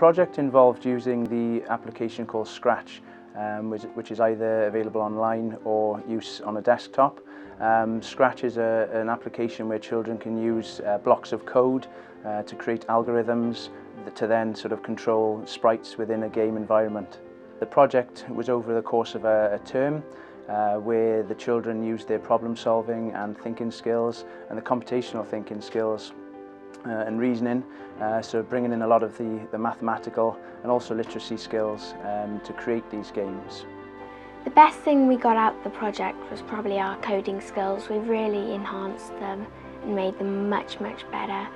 project involved using the application called Scratch, which is either available online or use on a desktop. Scratch is an application where children can use blocks of code to create algorithms to then sort of control sprites within a game environment. The project was over the course of a term where the children used their problem solving and thinking skills and the computational thinking skills and reasoning, so bringing in a lot of the mathematical and also literacy skills to create these games. The best thing we got out of the project was probably our coding skills. We've really enhanced them and made them much, much better.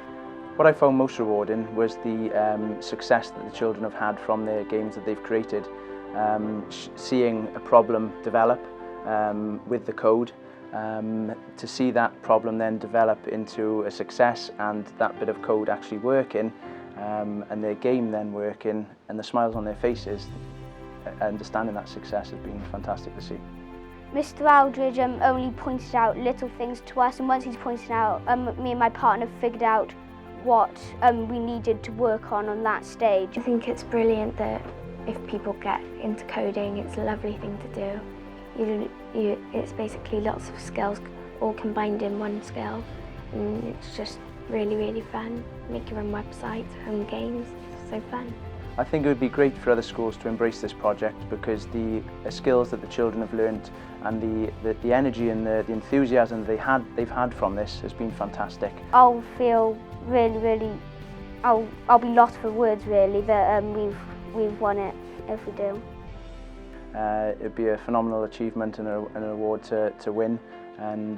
What I found most rewarding was the success that the children have had from their games that they've created. Seeing a problem develop with the code, to see that problem then develop into a success and that bit of code actually working, and their game then working, and the smiles on their faces, understanding that success has been fantastic to see. Mr. Aldridge only pointed out little things to us, and once he's pointed out, me and my partner figured out what we needed to work on that stage. I think it's brilliant that if people get into coding, it's a lovely thing to do. It's basically lots of skills all combined in one skill, and it's just really, really fun. Make your own website, own games, it's so fun. I think it would be great for other schools to embrace this project because the skills that the children have learnt and the energy and the enthusiasm they've had from this has been fantastic. I'll feel really, I'll be lost for words really that we've won it if we do. It'd be a phenomenal achievement and an award to win, and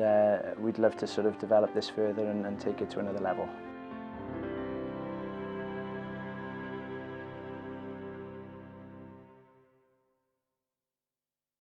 we'd love to sort of develop this further and take it to another level.